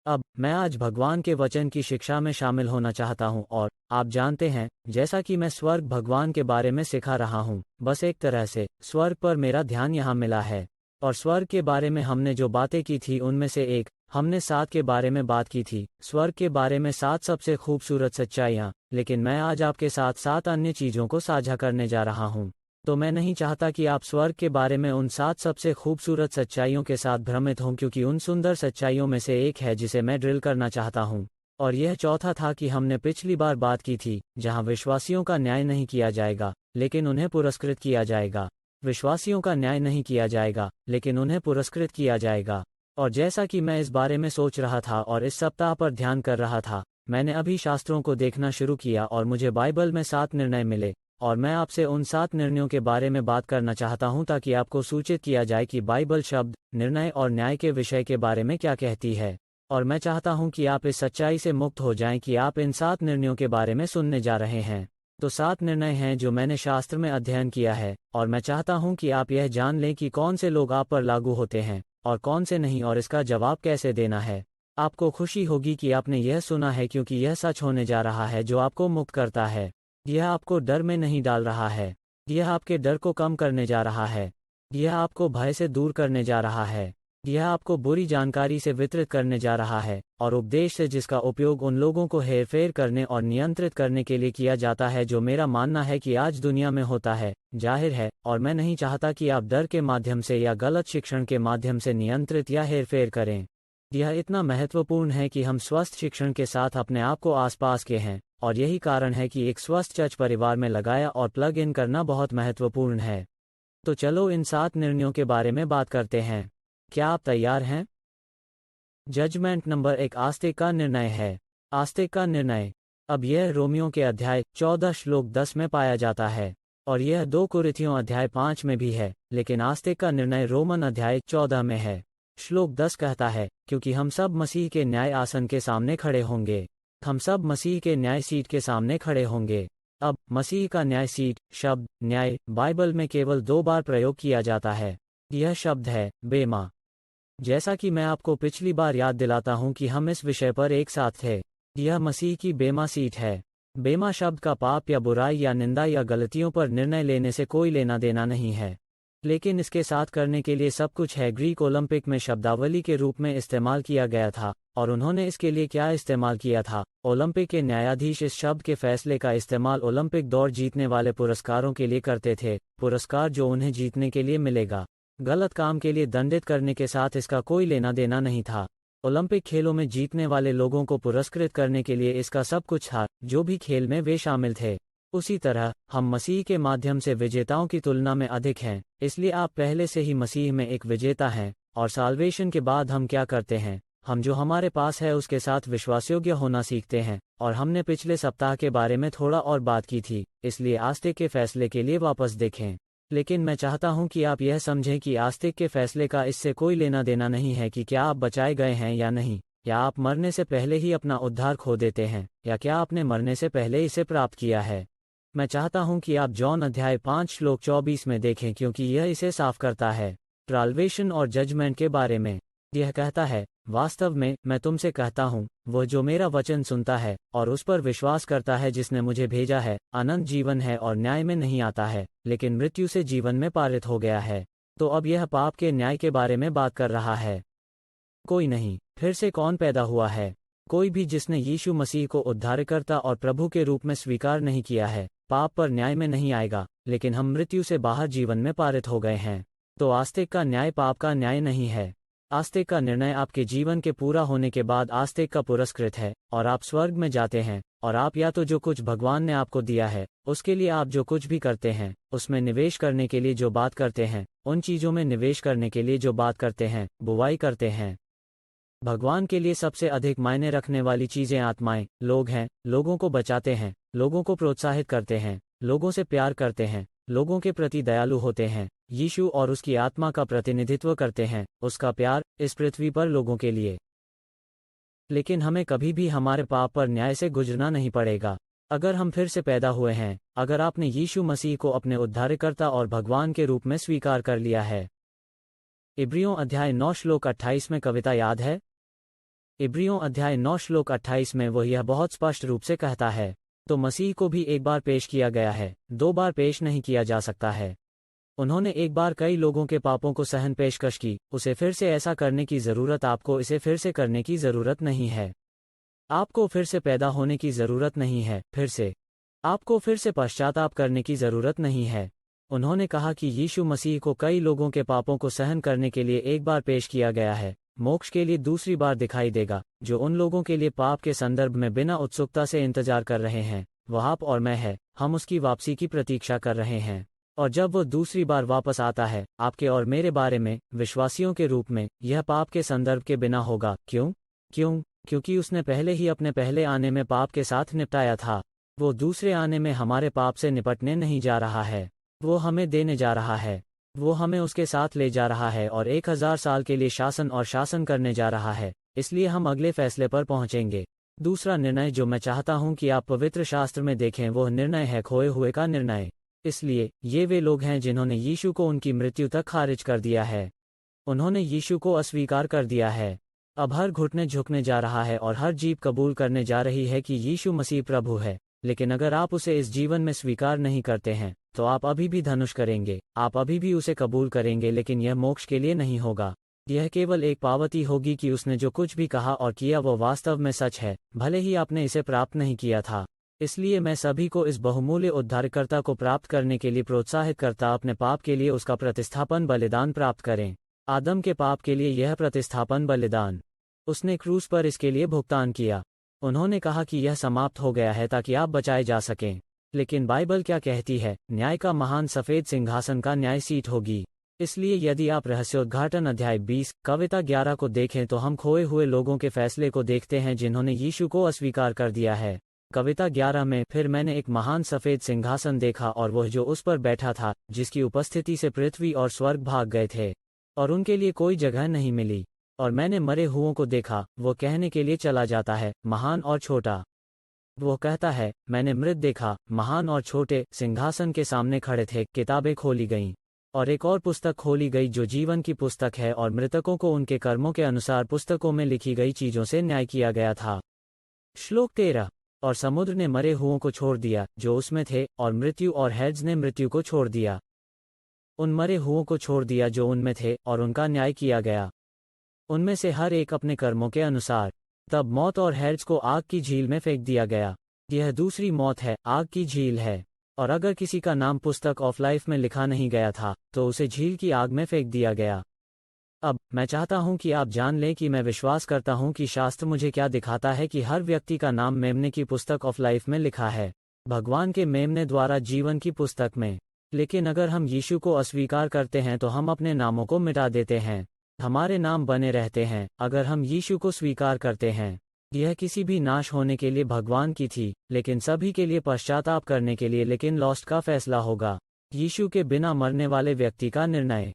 अब मैं आज भगवान के वचन की शिक्षा में शामिल होना चाहता हूँ और आप जानते हैं, जैसा कि मैं स्वर्ग भगवान के बारे में सिखा रहा हूँ, बस एक तरह से स्वर्ग पर मेरा ध्यान यहाँ मिला है। और स्वर्ग के बारे में हमने जो बातें की थी उनमें से एक, हमने 7 के बारे में बात की थी, स्वर्ग के बारे में 7 सबसे खूबसूरत सच्चाइयाँ। लेकिन मैं आज आपके साथ 7 अन्य चीज़ों को साझा करने जा रहा हूँ। तो मैं नहीं चाहता कि आप स्वर्ग के बारे में उन 7 सबसे खूबसूरत सच्चाइयों के साथ भ्रमित हों, क्योंकि उन सुंदर सच्चाइयों में से एक है जिसे मैं ड्रिल करना चाहता हूँ। और यह चौथा था कि हमने पिछली बार बात की थी, जहाँ विश्वासियों का न्याय नहीं किया जाएगा लेकिन उन्हें पुरस्कृत किया जाएगा। विश्वासियों का न्याय नहीं किया जाएगा लेकिन उन्हें पुरस्कृत किया जाएगा। और जैसा कि मैं इस बारे में सोच रहा था और इस सप्ताह पर ध्यान कर रहा था, मैंने अभी शास्त्रों को देखना शुरू किया और मुझे बाइबल में 7 निर्णय मिले। और मैं आपसे उन 7 निर्णयों के बारे में बात करना चाहता हूं ताकि आपको सूचित किया जाए कि बाइबल शब्द, निर्णय और न्याय के विषय के बारे में क्या कहती है। और मैं चाहता हूं कि आप इस सच्चाई से मुक्त हो जाएं कि आप इन 7 निर्णयों के बारे में सुनने जा रहे हैं। तो 7 निर्णय हैं जो मैंने शास्त्र में अध्ययन किया है, और मैं चाहता हूं कि आप यह जान लें कि कौन से लोग आप पर लागू होते हैं और कौन से नहीं, और इसका जवाब कैसे देना है। आपको खुशी होगी कि आपने यह सुना है, क्योंकि यह सच होने जा रहा है जो आपको मुक्त करता है। यह आपको डर में नहीं डाल रहा है, यह आपके डर को कम करने जा रहा है, यह आपको भय से दूर करने जा रहा है, यह आपको बुरी जानकारी से वितरित करने जा रहा है, और उपदेश से जिसका उपयोग उन लोगों को हेरफेर करने और नियंत्रित करने के लिए किया जाता है जो मेरा मानना है कि आज दुनिया में होता है, जाहिर है। और मैं नहीं चाहता कि आप डर के माध्यम से या गलत शिक्षण के माध्यम से नियंत्रित या हेरफेर करें। यह इतना महत्वपूर्ण है कि हम स्वस्थ शिक्षण के साथ अपने आप को आसपास के हैं, और यही कारण है कि एक स्वस्थ चर्च परिवार में लगाया और प्लग इन करना बहुत महत्वपूर्ण है। तो चलो इन 7 निर्णयों के बारे में बात करते हैं। क्या आप तैयार हैं? जजमेंट नंबर 1, आस्तिक का निर्णय है। आस्तिक का निर्णय। अब यह रोमियो के अध्याय 14 श्लोक 10 में पाया जाता है, और यह 2 कुरिन्थियों अध्याय 5 में भी है, लेकिन आस्तिक का निर्णय रोमन अध्याय 14 में है। श्लोक 10 कहता है, क्योंकि हम सब मसीह के न्याय आसन के सामने खड़े होंगे। हम सब मसीह के न्याय सीट के सामने खड़े होंगे। अब मसीह का न्याय सीट शब्द न्याय बाइबल में केवल 2 बार प्रयोग किया जाता है। यह शब्द है बेमा। जैसा कि मैं आपको पिछली बार याद दिलाता हूं कि हम इस विषय पर एक साथ थे। यह मसीह की बेमा सीट है। बेमा शब्द का पाप या बुराई या निंदा या गलतियों पर निर्णय लेने से कोई लेना देना नहीं है, लेकिन इसके साथ करने के लिए सब कुछ है। ग्रीक ओलंपिक में शब्दावली के रूप में इस्तेमाल किया गया था, और उन्होंने इसके लिए क्या इस्तेमाल किया था? ओलंपिक के न्यायाधीश इस शब्द के फैसले का इस्तेमाल ओलंपिक दौड़ जीतने वाले पुरस्कारों के लिए करते थे, पुरस्कार जो उन्हें जीतने के लिए मिलेगा। गलत काम के लिए दंडित करने के साथ इसका कोई लेना देना नहीं था। ओलंपिक खेलों में जीतने वाले लोगों को पुरस्कृत करने के लिए इसका सब कुछ था, जो भी खेल में वे शामिल थे। उसी तरह हम मसीह के माध्यम से विजेताओं की तुलना में अधिक हैं, इसलिए आप पहले से ही मसीह में एक विजेता हैं। और साल्वेशन के बाद हम क्या करते हैं? हम जो हमारे पास है उसके साथ विश्वासयोग्य होना सीखते हैं, और हमने पिछले सप्ताह के बारे में थोड़ा और बात की थी, इसलिए आस्तिक के फैसले के लिए वापस देखें। लेकिन मैं चाहता हूं कि आप यह समझें कि आस्तिक के फैसले का इससे कोई लेना देना नहीं है कि क्या आप बचाए गए हैं या नहीं, या आप मरने से पहले ही अपना उद्धार खो देते हैं, या क्या आपने मरने से पहले इसे प्राप्त किया है। मैं चाहता हूं कि आप जॉन अध्याय 5 श्लोक 24 में देखें, क्योंकि यह इसे साफ करता है। ट्राल्वेशन और जजमेंट के बारे में यह कहता है, वास्तव में मैं तुमसे कहता हूं, वह जो मेरा वचन सुनता है और उस पर विश्वास करता है जिसने मुझे भेजा है, अनंत जीवन है और न्याय में नहीं आता है, लेकिन मृत्यु से जीवन में पारित हो गया है। तो अब यह पाप के न्याय के बारे में बात कर रहा है। कोई नहीं। फिर से कौन पैदा हुआ है? कोई भी जिसने यीशु मसीह को उद्धारकर्ता और प्रभु के रूप में स्वीकार नहीं किया है, पाप पर न्याय में नहीं आएगा, लेकिन हम मृत्यु से बाहर जीवन में पारित हो गए हैं। तो आस्तिक का न्याय पाप का न्याय नहीं है। आस्तिक का निर्णय आपके जीवन के पूरा होने के बाद आस्तिक का पुरस्कृत है, और आप स्वर्ग में जाते हैं, और आप या तो जो कुछ भगवान ने आपको दिया है उसके लिए आप जो कुछ भी करते हैं, उसमें निवेश करने के लिए जो बात करते हैं, उन चीज़ों में निवेश करने के लिए जो बात करते हैं, बुवाई करते हैं। भगवान के लिए सबसे अधिक मायने रखने वाली चीज़ें आत्माएं, लोग हैं, लोगों को बचाते हैं, लोगों को प्रोत्साहित करते हैं, लोगों से प्यार करते हैं, लोगों के प्रति दयालु होते हैं, यीशु और उसकी आत्मा का प्रतिनिधित्व करते हैं, उसका प्यार इस पृथ्वी पर लोगों के लिए। लेकिन हमें कभी भी हमारे पाप पर न्याय से गुजरना नहीं पड़ेगा। अगर हम फिर से पैदा हुए हैं, अगर आपने यीशु मसीह को अपने उद्धारकर्ता और भगवान के रूप में स्वीकार कर लिया है। इब्रियों अध्याय 9 श्लोक 28 में कविता याद है? इब्रियों अध्याय 9 श्लोक 28 में वो यह बहुत स्पष्ट रूप से कहता है। तो मसीह को भी एक बार पेश किया गया है, 2 बार पेश नहीं किया जा सकता है। उन्होंने एक बार कई लोगों के पापों को सहन पेशकश की, उसे फिर से ऐसा करने की ज़रूरत, आपको इसे फिर से करने की ज़रूरत नहीं है। आपको फिर से पैदा होने की ज़रूरत नहीं है, फिर से आपको फिर से पश्चाताप करने की ज़रूरत नहीं है। उन्होंने कहा कि यीशु मसीह को कई लोगों के पापों को सहन करने के लिए एक बार पेश किया गया है, मोक्ष के लिए दूसरी बार दिखाई देगा, जो उन लोगों के लिए पाप के संदर्भ में बिना उत्सुकता से इंतजार कर रहे हैं। वह आप और मैं है, हम उसकी वापसी की प्रतीक्षा कर रहे हैं। और जब वो दूसरी बार वापस आता है, आपके और मेरे बारे में, विश्वासियों के रूप में, यह पाप के संदर्भ के बिना होगा। क्योंकि उसने पहले ही अपने पहले आने में पाप के साथ निपटाया था। वो दूसरे आने में हमारे पाप से निपटने नहीं जा रहा है, वो हमें देने जा रहा है। वो हमें उसके साथ ले जा रहा है और 1000 साल के लिए शासन करने जा रहा है। इसलिए हम अगले फैसले पर पहुंचेंगे। दूसरा निर्णय जो मैं चाहता हूं कि आप पवित्र शास्त्र में देखें, वह निर्णय है खोए हुए का निर्णय। इसलिए ये वे लोग हैं जिन्होंने यीशु को उनकी मृत्यु तक खारिज कर दिया है। उन्होंने यीशु को अस्वीकार कर दिया है। अब हर घुटने झुकने जा रहा है और हर जीभ कबूल करने जा रही है कि यीशु मसीह प्रभु है। लेकिन अगर आप उसे इस जीवन में स्वीकार नहीं करते हैं, तो आप अभी भी धनुष करेंगे, आप अभी भी उसे कबूल करेंगे, लेकिन यह मोक्ष के लिए नहीं होगा। यह केवल एक पावती होगी कि उसने जो कुछ भी कहा और किया वो वास्तव में सच है, भले ही आपने इसे प्राप्त नहीं किया था। इसलिए मैं सभी को इस बहुमूल्य उद्धारकर्ता को प्राप्त करने के लिए प्रोत्साहित करता, अपने पाप के लिए उसका प्रतिस्थापन बलिदान प्राप्त करें। आदम के पाप के लिए यह प्रतिस्थापन बलिदान, उसने क्रूस पर इसके लिए भुगतान किया। उन्होंने कहा कि यह समाप्त हो गया है ताकि आप बचाए जा सकें। लेकिन बाइबल क्या कहती है? न्याय का महान सफेद सिंहासन का न्याय सीट होगी। इसलिए यदि आप रहस्योद्घाटन अध्याय 20 कविता 11 को देखें तो हम खोए हुए लोगों के फैसले को देखते हैं जिन्होंने यीशु को अस्वीकार कर दिया है। कविता 11 में, फिर मैंने एक महान सफेद सिंहासन देखा और वह जो उस पर बैठा था, जिसकी उपस्थिति से पृथ्वी और स्वर्ग भाग गए थे और उनके लिए कोई जगह नहीं मिली। और मैंने मरे हुओं को देखा, वो कहने के लिए चला जाता है, महान और छोटा। वो कहता है, मैंने मृत देखा, महान और छोटे, सिंहासन के सामने खड़े थे। किताबें खोली गईं और एक और पुस्तक खोली गई जो जीवन की पुस्तक है, और मृतकों को उनके कर्मों के अनुसार पुस्तकों में लिखी गई चीजों से न्याय किया गया था। श्लोक 13। और समुद्र ने मरे हुओं को छोड़ दिया जो उसमें थे, और मृत्यु और हेड्स ने मृत्यु को छोड़ दिया। उन मरे हुओं को छोड़ दिया जो उनमें थे, और उनका न्याय किया गया, उनमें से हर एक अपने कर्मों के अनुसार। तब मौत और हेड्स को आग की झील में फेंक दिया गया। यह दूसरी मौत है, आग की झील है। और अगर किसी का नाम पुस्तक ऑफ लाइफ में लिखा नहीं गया था, तो उसे झील की आग में फेंक दिया गया। अब मैं चाहता हूं कि आप जान लें कि मैं विश्वास करता हूं कि शास्त्र मुझे क्या दिखाता है कि हर व्यक्ति का नाम मेमने की पुस्तक ऑफ लाइफ में लिखा है, भगवान के मेमने द्वारा जीवन की पुस्तक में। लेकिन अगर हम यीशु को अस्वीकार करते हैं तो हम अपने नामों को मिटा देते हैं, हमारे नाम बने रहते हैं। अगर हम यीशु को स्वीकार करते हैं, यह किसी भी नाश होने के लिए भगवान की थी, लेकिन सभी के लिए पश्चाताप करने के लिए, लेकिन लॉस्ट का फैसला होगा, यीशु के बिना मरने वाले व्यक्ति का निर्णय।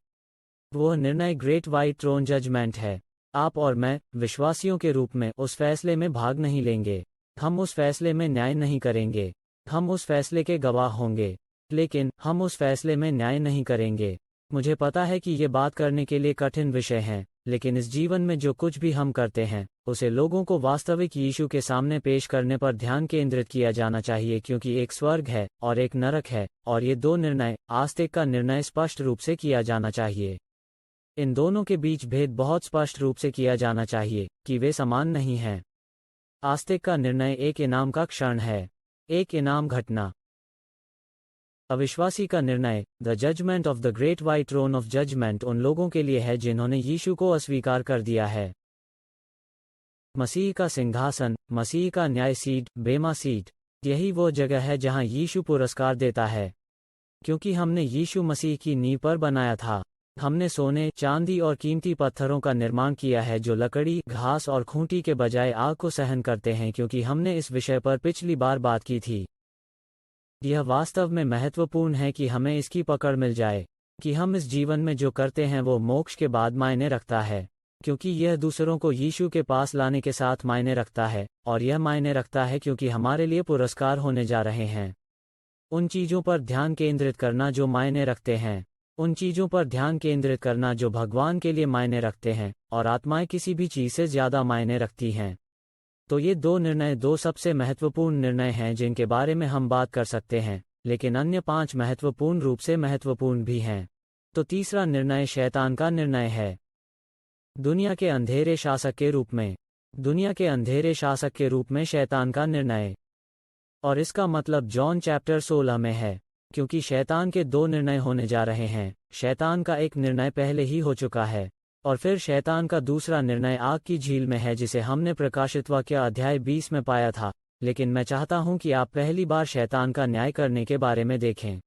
वह निर्णय ग्रेट वाइट ट्रोन जजमेंट है। आप और मैं, विश्वासियों के रूप में, उस फैसले में भाग नहीं लेंगे। हम उस फैसले में न्याय नहीं करेंगे, हम उस फैसले के गवाह होंगे, लेकिन हम उस फैसले में न्याय नहीं करेंगे। मुझे पता है कि ये बात करने के लिए कठिन विषय हैं, लेकिन इस जीवन में जो कुछ भी हम करते हैं, उसे लोगों को वास्तविक यीशु के सामने पेश करने पर ध्यान केंद्रित किया जाना चाहिए, क्योंकि एक स्वर्ग है और एक नरक है, और ये 2 निर्णय, आस्तिक का निर्णय स्पष्ट रूप से किया जाना चाहिए। इन दोनों के बीच भेद बहुत स्पष्ट रूप से किया जाना चाहिए कि वे समान नहीं हैं। आस्तिक का निर्णय एक इनाम का क्षण है, एक इनाम घटना। अविश्वासी का निर्णय, the judgement of the great white throne of judgement, उन लोगों के लिए है जिन्होंने यीशु को अस्वीकार कर दिया है। मसीह का सिंहासन, मसीह का न्याय सीट, बेमा सीट, यही वो जगह है जहां यीशु पुरस्कार देता है। क्योंकि हमने यीशु मसीह की नींव पर बनाया था, हमने सोने, चांदी और कीमती पत्थरों का निर्माण किया है जो लकड़ी, घास और खूंटी के बजाय आग को सहन करते हैं, क्योंकि हमने इस विषय पर पिछली बार बात की थी। यह वास्तव में महत्वपूर्ण है कि हमें इसकी पकड़ मिल जाए कि हम इस जीवन में जो करते हैं वो मोक्ष के बाद मायने रखता है, क्योंकि यह दूसरों को यीशु के पास लाने के साथ मायने रखता है, और यह मायने रखता है क्योंकि हमारे लिए पुरस्कार होने जा रहे हैं। उन चीज़ों पर ध्यान केंद्रित करना जो मायने रखते हैं। उन चीज़ों पर ध्यान केंद्रित करना जो भगवान के लिए मायने रखते हैं, और आत्माएं किसी भी चीज़ से ज़्यादा मायने रखती हैं। तो ये दो सबसे महत्वपूर्ण निर्णय हैं जिनके बारे में हम बात कर सकते हैं, लेकिन अन्य 5 महत्वपूर्ण रूप से महत्वपूर्ण भी हैं। तो तीसरा निर्णय शैतान का निर्णय है। दुनिया के अंधेरे शासक के रूप में। दुनिया के अंधेरे शासक के रूप में शैतान का निर्णय। और इसका मतलब जॉन चैप्टर 16 में है, क्योंकि शैतान के 2 निर्णय होने जा रहे हैं। शैतान का एक निर्णय पहले ही हो चुका है, और फिर शैतान का दूसरा निर्णय आग की झील में है, जिसे हमने प्रकाशित वाक्य अध्याय 20 में पाया था। लेकिन मैं चाहता हूं कि आप पहली बार शैतान का न्याय करने के बारे में देखें।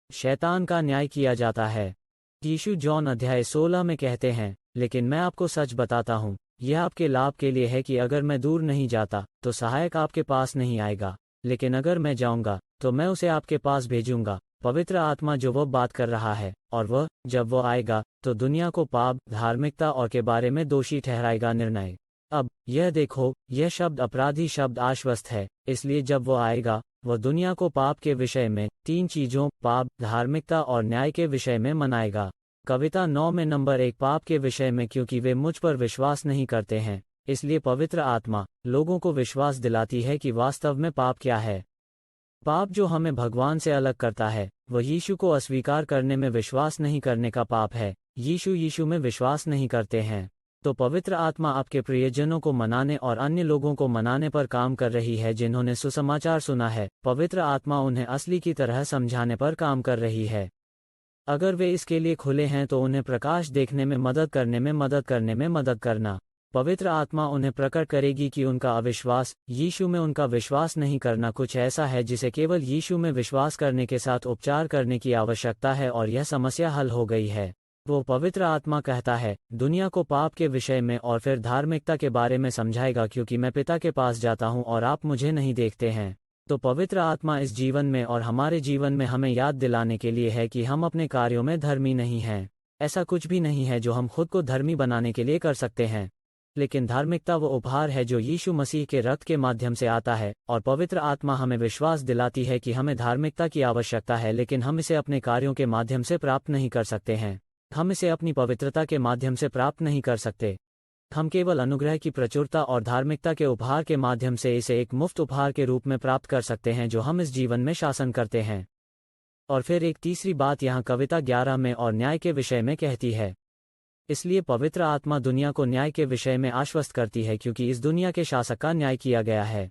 शैतान का न्याय किया जाता है। यीशु जॉन अध्याय 16 में कहते हैं, लेकिन मैं आपको सच बताता हूं, यह आपके लाभ के लिए है कि अगर मैं दूर नहीं जाता तो सहायक आपके पास नहीं आएगा, लेकिन अगर मैं जाऊंगा तो मैं उसे आपके पास भेजूंगा, पवित्र आत्मा जो वह बात कर रहा है, और वह जब वह आएगा तो दुनिया को पाप, धार्मिकता और के बारे में दोषी ठहराएगा। निर्णय। अब यह देखो, यह शब्द अपराधी शब्द आश्वस्त है, इसलिए जब वह आएगा वह दुनिया को पाप के विषय में 3 चीजों पाप, धार्मिकता और न्याय के विषय में मनाएगा। कविता 9 में नंबर 1 पाप के विषय में, क्योंकि वे मुझ पर विश्वास नहीं करते हैं, इसलिए पवित्र आत्मा लोगों को विश्वास दिलाती है कि वास्तव में पाप क्या है। पाप जो हमें भगवान से अलग करता है, वह यीशु को अस्वीकार करने में विश्वास नहीं करने का पाप है। यीशु में विश्वास नहीं करते हैं। तो पवित्र आत्मा आपके प्रियजनों को मनाने और अन्य लोगों को मनाने पर काम कर रही है जिन्होंने सुसमाचार सुना है। पवित्र आत्मा उन्हें असली की तरह समझाने पर काम कर रही है। अगर वे इसके लिए खुले हैं तो उन्हें प्रकाश देखने में मदद करना। पवित्र आत्मा उन्हें प्रकट करेगी कि उनका अविश्वास, यीशु में उनका विश्वास नहीं करना, कुछ ऐसा है जिसे केवल यीशु में विश्वास करने के साथ उपचार करने की आवश्यकता है, और यह समस्या हल हो गई है। वो पवित्र आत्मा कहता है दुनिया को पाप के विषय में और फिर धार्मिकता के बारे में समझाएगा, क्योंकि मैं पिता के पास जाता हूं और आप मुझे नहीं देखते हैं। तो पवित्र आत्मा इस जीवन में और हमारे जीवन में हमें याद दिलाने के लिए है कि हम अपने कार्यों में धर्मी नहीं हैं। ऐसा कुछ भी नहीं है जो हम खुद को धर्मी बनाने के लिए कर सकते हैं, लेकिन धार्मिकता वो उपहार है जो यीशु मसीह के रक्त के माध्यम से आता है, और पवित्र आत्मा हमें विश्वास दिलाती है कि हमें धार्मिकता की आवश्यकता है, लेकिन हम इसे अपने कार्यों के माध्यम से प्राप्त नहीं कर सकते हैं। हम इसे अपनी पवित्रता के माध्यम से प्राप्त नहीं कर सकते। हम केवल अनुग्रह की प्रचुरता और धार्मिकता के उपहार के माध्यम से इसे एक मुफ्त उपहार के रूप में प्राप्त कर सकते हैं जो हम इस जीवन में शासन करते हैं। और फिर एक तीसरी बात यहाँ कविता 11 में और न्याय के विषय में कहती है। इसलिए पवित्र आत्मा दुनिया को न्याय के विषय में आश्वस्त करती है, क्योंकि इस दुनिया के शासक का न्याय किया गया है।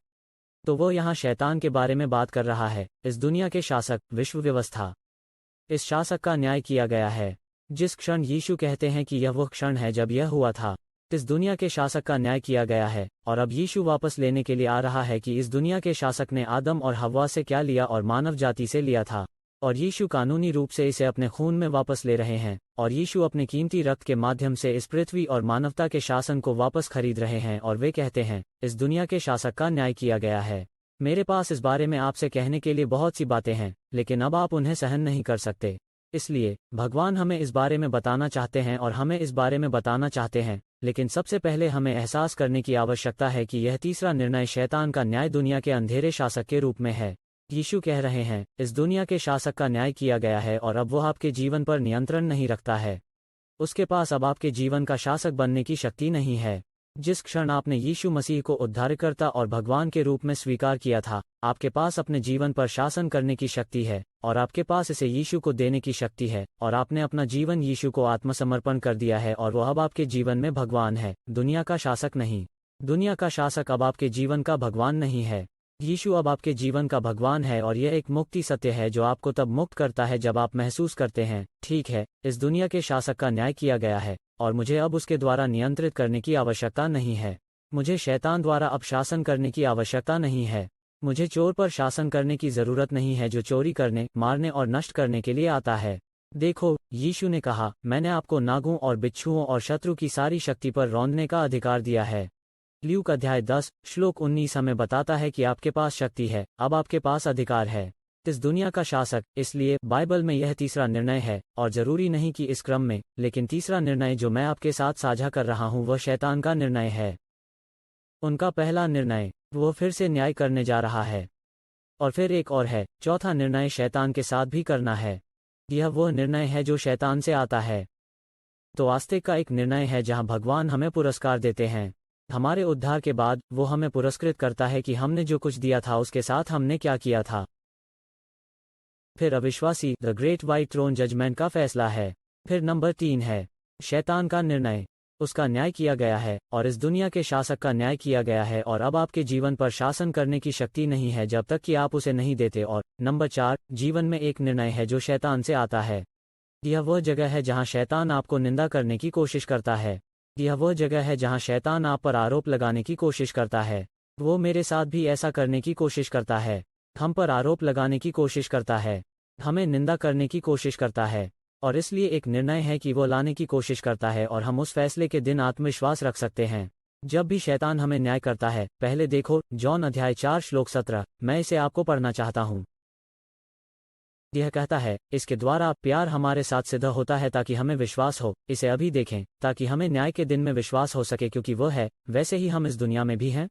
तो वो यहाँ शैतान के बारे में बात कर रहा है। इस दुनिया के शासक, विश्व व्यवस्था, इस शासक का न्याय किया गया है। जिस क्षण यीशु कहते हैं कि यह वो क्षण है जब यह हुआ था, इस दुनिया के शासक का न्याय किया गया है, और अब यीशु वापस लेने के लिए आ रहा है कि इस दुनिया के शासक ने आदम और हव्वा से क्या लिया और मानव जाति से लिया था, और यीशु कानूनी रूप से इसे अपने खून में वापस ले रहे हैं, और यीशु अपने कीमती रक्त के माध्यम से इस पृथ्वी और मानवता के शासन को वापस खरीद रहे हैं। और वे कहते हैं इस दुनिया के शासक का न्याय किया गया है। मेरे पास इस बारे में आपसे कहने के लिए बहुत सी बातें हैं, लेकिन अब आप उन्हें सहन नहीं कर सकते। इसलिए भगवान हमें इस बारे में बताना चाहते हैं और हमें इस बारे में बताना चाहते हैं, लेकिन सबसे पहले हमें एहसास करने की आवश्यकता है कि यह तीसरा निर्णय शैतान का न्याय दुनिया के अंधेरे शासक के रूप में है। यीशु कह रहे हैं इस दुनिया के शासक का न्याय किया गया है, और अब वह आपके जीवन पर नियंत्रण नहीं रखता है। उसके पास अब आपके जीवन का शासक बनने की शक्ति नहीं है। जिस क्षण आपने यीशु मसीह को उद्धारकर्ता और भगवान के रूप में स्वीकार किया था, आपके पास अपने जीवन पर शासन करने की शक्ति है, और आपके पास इसे यीशु को देने की शक्ति है, और आपने अपना जीवन यीशु को आत्मसमर्पण कर दिया है, और वह अब आपके जीवन में भगवान है, दुनिया का शासक नहीं। दुनिया का शासक अब आपके जीवन का भगवान नहीं है। यीशु अब आपके जीवन का भगवान है, और यह एक मुक्ति सत्य है जो आपको तब मुक्त करता है जब आप महसूस करते हैं ठीक है, इस दुनिया के शासक का न्याय किया गया है, और मुझे अब उसके द्वारा नियंत्रित करने की आवश्यकता नहीं है। मुझे शैतान द्वारा अब शासन करने की आवश्यकता नहीं है। मुझे चोर पर शासन करने की जरूरत नहीं है जो चोरी करने, मारने और नष्ट करने के लिए आता है। देखो, यीशु ने कहा, मैंने आपको नागों और बिच्छुओं और शत्रु की सारी शक्ति पर रौंदने का अधिकार दिया है। ल्यूक अध्याय 10 श्लोक 19 हमें बताता है कि आपके पास शक्ति है, अब आपके पास अधिकार है, इस दुनिया का शासक। इसलिए बाइबल में यह तीसरा निर्णय है, और जरूरी नहीं कि इस क्रम में, लेकिन तीसरा निर्णय जो मैं आपके साथ साझा कर रहा हूं वह शैतान का निर्णय है। उनका पहला निर्णय, वो फिर से न्याय करने जा रहा है। और फिर एक और है, चौथा निर्णय शैतान के साथ भी करना है। यह वह निर्णय है जो शैतान से आता है। तो आस्तिक का एक निर्णय है जहां भगवान हमें पुरस्कार देते हैं। हमारे उद्धार के बाद वो हमें पुरस्कृत करता है कि हमने जो कुछ दिया था उसके साथ हमने क्या किया था। फिर अविश्वासी, the great white throne judgement का फैसला है। फिर नंबर 3 है शैतान का निर्णय। उसका न्याय किया गया है और इस दुनिया के शासक का न्याय किया गया है और अब आपके जीवन पर शासन करने की शक्ति नहीं है जब तक कि आप उसे नहीं देते। और नंबर 4, जीवन में एक निर्णय है जो शैतान से आता है। यह वह जगह है जहां शैतान आपको निंदा करने की कोशिश करता है। यह वह जगह है जहां शैतान आप पर आरोप लगाने की कोशिश करता है। वो मेरे साथ भी ऐसा करने की कोशिश करता है। हम पर आरोप लगाने की कोशिश करता है, हमें निंदा करने की कोशिश करता है। और इसलिए एक निर्णय है कि वो लाने की कोशिश करता है और हम उस फैसले के दिन आत्मविश्वास रख सकते हैं। जब भी शैतान हमें न्याय करता है, पहले देखो जॉन अध्याय 4 श्लोक 17, मैं इसे आपको पढ़ना चाहता हूँ। यह कहता है, इसके द्वारा प्यार हमारे साथ सिद्ध होता है ताकि हमें विश्वास हो। इसे अभी देखें ताकि हमें न्याय के दिन में विश्वास हो सके, क्योंकि वह है वैसे ही हम इस दुनिया में भी हैं।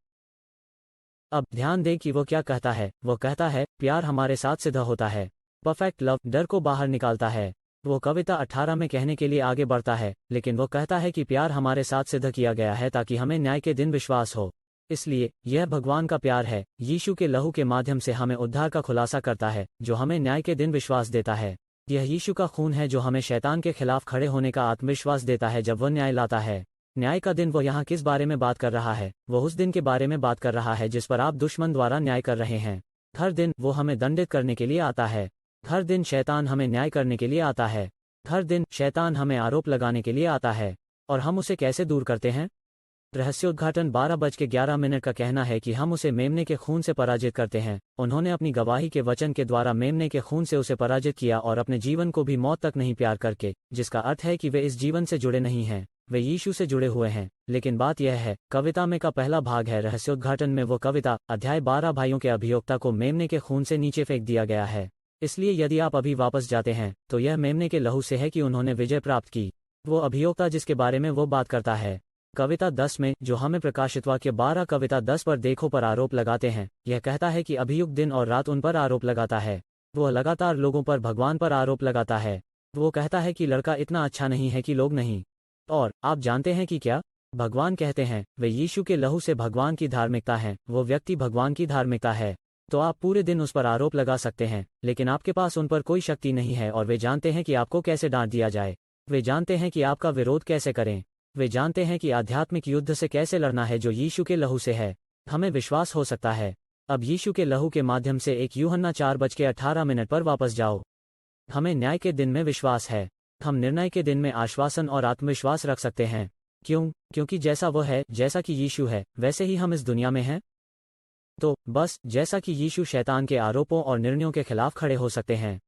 अब ध्यान दें कि वो क्या कहता है। वो कहता है प्यार हमारे साथ सिद्ध होता है। परफेक्ट लव डर को बाहर निकालता है। वो कविता 18 में कहने के लिए आगे बढ़ता है, लेकिन वो कहता है कि प्यार हमारे साथ सिद्ध किया गया है ताकि हमें न्याय के दिन विश्वास हो। इसलिए यह भगवान का प्यार है, यीशु के लहू के माध्यम से हमें उद्धार का खुलासा करता है, जो हमें न्याय के दिन विश्वास देता है। यह यीशु का खून है जो हमें शैतान के खिलाफ खड़े होने का आत्मविश्वास देता है जब वह न्याय लाता है। न्याय का दिन वो यहाँ किस बारे में बात कर रहा है? वह उस दिन के बारे में बात कर रहा है जिस पर आप दुश्मन द्वारा न्याय कर रहे हैं। हर दिन वो हमें दंडित करने के लिए आता है। हर दिन शैतान हमें न्याय करने के लिए आता है। हर दिन शैतान हमें आरोप लगाने के लिए आता है। और हम उसे कैसे दूर करते हैं? रहस्योद्घाटन 12:11 का कहना है कि हम उसे मेमने के खून से पराजित करते हैं। उन्होंने अपनी गवाही के वचन के द्वारा मेमने के खून से उसे पराजित किया और अपने जीवन को भी मौत तक नहीं प्यार करके, जिसका अर्थ है कि वे इस जीवन से जुड़े नहीं हैं, वे यीशु से जुड़े हुए हैं। लेकिन बात यह है, कविता में का पहला भाग है रहस्योद्घाटन में वो कविता अध्याय 12 भाइयों के अभियोक्ता को मेमने के खून से नीचे फेंक दिया गया है। इसलिए यदि आप अभी वापस जाते हैं तो यह मेमने के लहू से है कि उन्होंने विजय प्राप्त की। वो अभियोक्ता जिसके बारे में वो बात करता है कविता 10 में, जो हमें प्रकाशित वाक्य 12 कविता 10 पर देखो पर आरोप लगाते हैं। यह कहता है कि अभियुक्त दिन और रात उन पर आरोप लगाता है। वो लगातार लोगों पर भगवान पर आरोप लगाता है। वो कहता है कि लड़का इतना अच्छा नहीं है कि लोग नहीं। और आप जानते हैं कि क्या भगवान कहते हैं? वे यीशु के लहू से भगवान की धार्मिकता है। वो व्यक्ति भगवान की धार्मिकता है। तो आप पूरे दिन उस पर आरोप लगा सकते हैं, लेकिन आपके पास उन पर कोई शक्ति नहीं है। और वे जानते हैं कि आपको कैसे डांट दिया जाए। वे जानते हैं कि आपका विरोध कैसे करें। वे जानते हैं कि आध्यात्मिक युद्ध से कैसे लड़ना है जो यीशु के लहू से है। हमें विश्वास हो सकता है। अब यीशु के लहू के माध्यम से 1 यूहन्ना 4:18 पर वापस जाओ। हमें न्याय के दिन में विश्वास है। हम निर्णय के दिन में आश्वासन और आत्मविश्वास रख सकते हैं। क्यों? क्योंकि जैसा वह है, जैसा कि यीशु है, वैसे ही हम इस दुनिया में हैं। तो बस जैसा कि यीशु शैतान के आरोपों और निर्णयों के खिलाफ खड़े हो सकते हैं,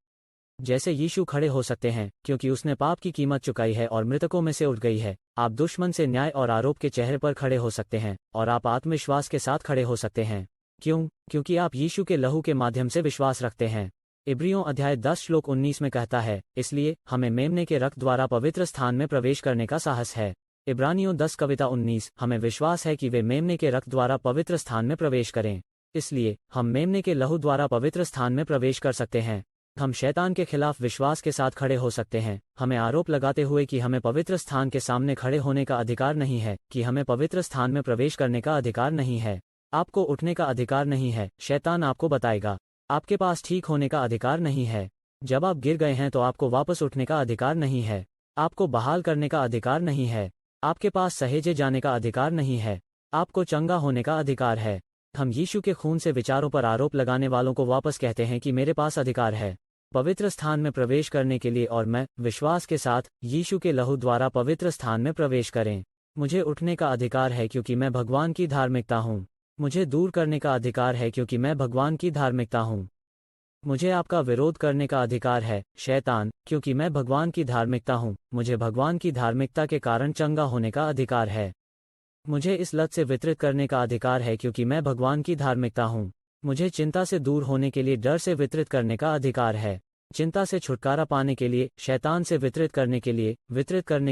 जैसे यीशु खड़े हो सकते हैं, क्योंकि उसने पाप की कीमत चुकाई है और मृतकों में से उठ गई है। आप दुश्मन से न्याय और आरोप के चेहरे पर खड़े हो सकते हैं और आप आत्मविश्वास के साथ खड़े हो सकते हैं। क्यों? क्योंकि आप यीशु के लहू के माध्यम से विश्वास रखते हैं। इब्रियों अध्याय 10 श्लोक 19 में कहता है, इसलिए हमें मेमने के रक्त द्वारा पवित्र स्थान में प्रवेश करने का साहस है। इब्रानियों 10 कविता 19, हमें विश्वास है कि वे मेमने के रक्त द्वारा पवित्र स्थान में प्रवेश करें। इसलिए हम मेमने के लहू द्वारा पवित्र स्थान में प्रवेश कर सकते हैं। हम शैतान के खिलाफ विश्वास के साथ खड़े हो सकते हैं। हमें आरोप लगाते हुए कि हमें पवित्र स्थान के सामने खड़े होने का अधिकार नहीं है, कि हमें पवित्र स्थान में प्रवेश करने का अधिकार नहीं है, आपको उठने का अधिकार नहीं है। शैतान आपको बताएगा, आपके पास ठीक होने का अधिकार नहीं है। जब आप गिर गए हैं तो आपको वापस उठने का अधिकार नहीं है। आपको बहाल करने का अधिकार नहीं है। आपके पास सहेजे जाने का अधिकार नहीं है। आपको चंगा होने का अधिकार है। हम यीशु के खून से विचारों पर आरोप लगाने वालों को वापस कहते हैं कि मेरे पास अधिकार है पवित्र स्थान में प्रवेश करने के लिए, और मैं विश्वास के साथ यीशु के लहू द्वारा पवित्र स्थान में प्रवेश करें। मुझे उठने का अधिकार है क्योंकि मैं भगवान की धार्मिकता हूँ। मुझे दूर करने का अधिकार है क्योंकि मैं भगवान की धार्मिकता हूँ। मुझे आपका विरोध करने का अधिकार है शैतान, क्योंकि मैं भगवान की धार्मिकता हूँ। मुझे भगवान की धार्मिकता के कारण चंगा होने का अधिकार है। मुझे इस लत से वितरित करने का अधिकार है क्योंकि मैं भगवान की धार्मिकता हूँ। मुझे चिंता से दूर होने के लिए डर से वितरित करने का अधिकार है। चिंता से छुटकारा पाने के लिए, शैतान से वितरित करने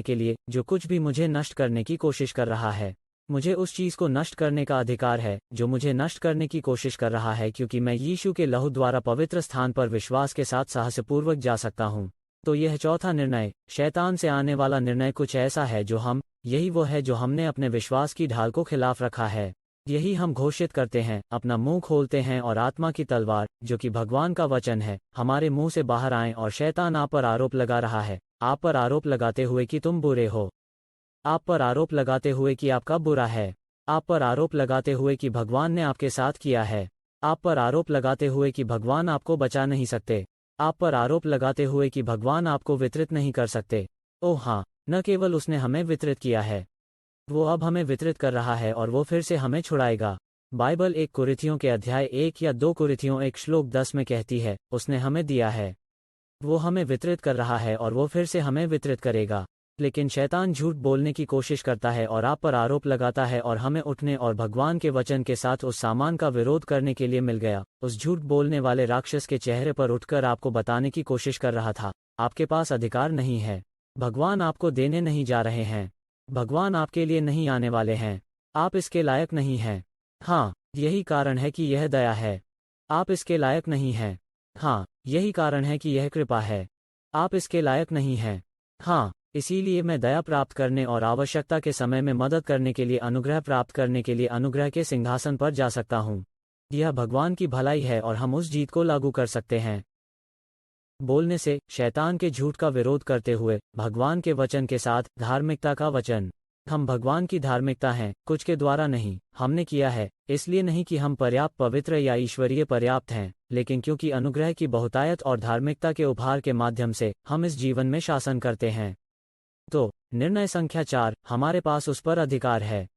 के लिए जो कुछ भी मुझे नष्ट करने की कोशिश कर रहा है। मुझे उस चीज़ को नष्ट करने का अधिकार है जो मुझे नष्ट करने की कोशिश कर रहा है, क्योंकि मैं यीशु के लहू द्वारा पवित्र स्थान पर विश्वास के साथ साहसपूर्वक जा सकता हूँ। तो यह चौथा निर्णय, शैतान से आने वाला निर्णय कुछ ऐसा है यही वो है जो हमने अपने विश्वास की ढाल को खिलाफ रखा है। यही हम घोषित करते हैं, अपना मुंह खोलते हैं और आत्मा की तलवार, जो कि भगवान का वचन है, हमारे मुंह से बाहर आए और शैतान आप पर आरोप लगा रहा है, आप पर आरोप लगाते हुए कि तुम बुरे हो, आप पर आरोप लगाते हुए कि आपका बुरा है, आप पर आरोप लगाते हुए कि भगवान ने आपके साथ किया है, आप पर आरोप लगाते हुए कि भगवान आपको बचा नहीं सकते, आप पर आरोप लगाते हुए कि भगवान आपको वितरित नहीं कर सकते। ओह हाँ, न केवल उसने हमें वितरित किया है, वो अब हमें वितरित कर रहा है और वो फिर से हमें छुड़ाएगा। बाइबल 1 कुरिन्थियों के अध्याय 1 या 2 कुरिन्थियों 1 श्लोक 10 में कहती है, उसने हमें दिया है, वो हमें वितरित कर रहा है और वो फिर से हमें वितरित करेगा। लेकिन शैतान झूठ बोलने की कोशिश करता है और आप पर आरोप लगाता है और हमें उठने और भगवान के वचन के साथ उस सामान का विरोध करने के लिए मिल गया। उस झूठ बोलने वाले राक्षस के चेहरे पर उठकर आपको बताने की कोशिश कर रहा था, आपके पास अधिकार नहीं है, भगवान आपको देने नहीं जा रहे हैं, भगवान आपके लिए नहीं आने वाले हैं, आप इसके लायक नहीं हैं। हाँ, यही कारण है कि यह दया है, आप इसके लायक नहीं हैं। हाँ, यही कारण है कि यह कृपा है, आप इसके लायक नहीं हैं। हाँ, इसीलिए मैं दया प्राप्त करने और आवश्यकता के समय में मदद करने के लिए अनुग्रह प्राप्त करने के लिए अनुग्रह के सिंहासन पर जा सकता हूँ। यह भगवान की भलाई है और हम उस जीत को लागू कर सकते हैं। बोलने से, शैतान के झूठ का विरोध करते हुए, भगवान के वचन के साथ, धार्मिकता का वचन। हम भगवान की धार्मिकता हैं, कुछ के द्वारा नहीं, हमने किया है, इसलिए नहीं कि हम पर्याप्त पवित्र या ईश्वरीय पर्याप्त हैं, लेकिन क्योंकि अनुग्रह की बहुतायत और धार्मिकता के उपहार के माध्यम से, हम इस जीवन में शासन करते हैं। तो, निर्णय संख्या 4, हमारे पास उस पर अधिकार है।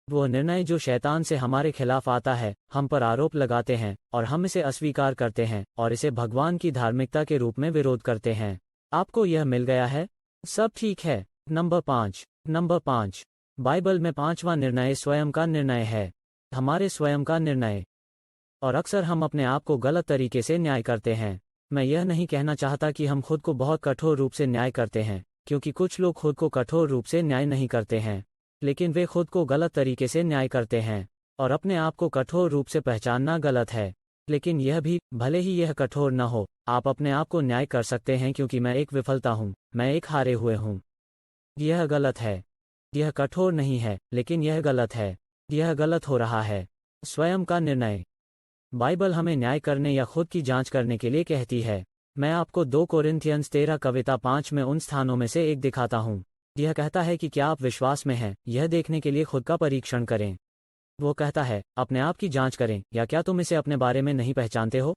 वो निर्णय जो शैतान से हमारे खिलाफ आता है, हम पर आरोप लगाते हैं, और हम इसे अस्वीकार करते हैं, और इसे भगवान की धार्मिकता के रूप में विरोध करते हैं। आपको यह मिल गया है? सब ठीक है। नंबर 5, बाइबल में 5वां निर्णय स्वयं का निर्णय है। हमारे स्वयं का निर्णय। और अक्सर हम अपने आप को गलत तरीके से न्याय करते हैं। मैं यह नहीं कहना चाहता कि हम खुद को बहुत कठोर रूप से न्याय करते हैं, क्योंकि कुछ लोग खुद को कठोर रूप से न्याय नहीं करते हैं, लेकिन वे खुद को गलत तरीके से न्याय करते हैं, और अपने आप को कठोर रूप से पहचानना गलत है। लेकिन यह भी, भले ही यह कठोर न हो, आप अपने आप को न्याय कर सकते हैं क्योंकि मैं एक विफलता हूँ, मैं एक हारे हुए हूँ। यह गलत है। यह कठोर नहीं है, लेकिन यह गलत है। यह गलत हो रहा है। स्वयं का निर्णय। बाइबल हमें न्याय करने या खुद की जांच करने के लिए कहती है। मैं आपको 2 कोरिन्थियंस 13 कविता 5 में उन स्थानों में से एक दिखाता हूँ। यह कहता है कि क्या आप विश्वास में हैं, यह देखने के लिए खुद का परीक्षण करें। वो कहता है, अपने आप की जांच करें, या क्या तुम इसे अपने बारे में नहीं पहचानते हो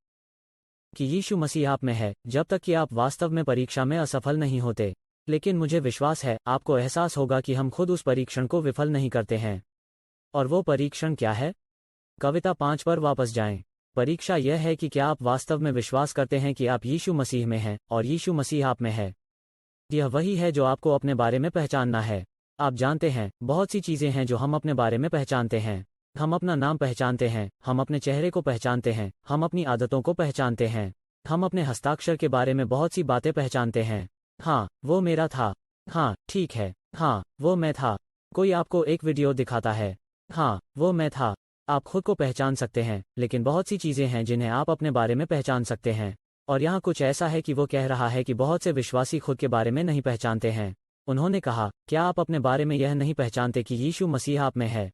कि यीशु मसीह आप में है, जब तक कि आप वास्तव में परीक्षा में असफल नहीं होते। लेकिन मुझे विश्वास है, आपको एहसास होगा कि हम खुद उस परीक्षण को विफल नहीं करते हैं। और वो परीक्षण क्या है? कविता 5 पर वापस जाएं। परीक्षा यह है कि क्या आप वास्तव में विश्वास करते हैं कि आप यीशु मसीह में हैं, और यीशु मसीह आप में है। यह वही है जो आपको अपने बारे में पहचानना है। आप जानते हैं, बहुत सी चीज़ें हैं जो हम अपने बारे में पहचानते हैं। हम अपना नाम पहचानते हैं, हम अपने चेहरे को पहचानते हैं, हम अपनी आदतों को पहचानते हैं, हम अपने हस्ताक्षर के बारे में बहुत सी बातें पहचानते हैं। हाँ, वो मेरा था। हाँ, ठीक है। हाँ, वो मैं था। कोई आपको एक वीडियो दिखाता है। हाँ, वो मैं था। आप खुद को पहचान सकते हैं, लेकिन बहुत सी चीज़ें हैं जिन्हें आप अपने बारे में पहचान सकते हैं। और यहाँ कुछ ऐसा है कि वो कह रहा है कि बहुत से विश्वासी खुद के बारे में नहीं पहचानते हैं। उन्होंने कहा, क्या आप अपने बारे में यह नहीं पहचानते कि यीशु मसीह आप में है?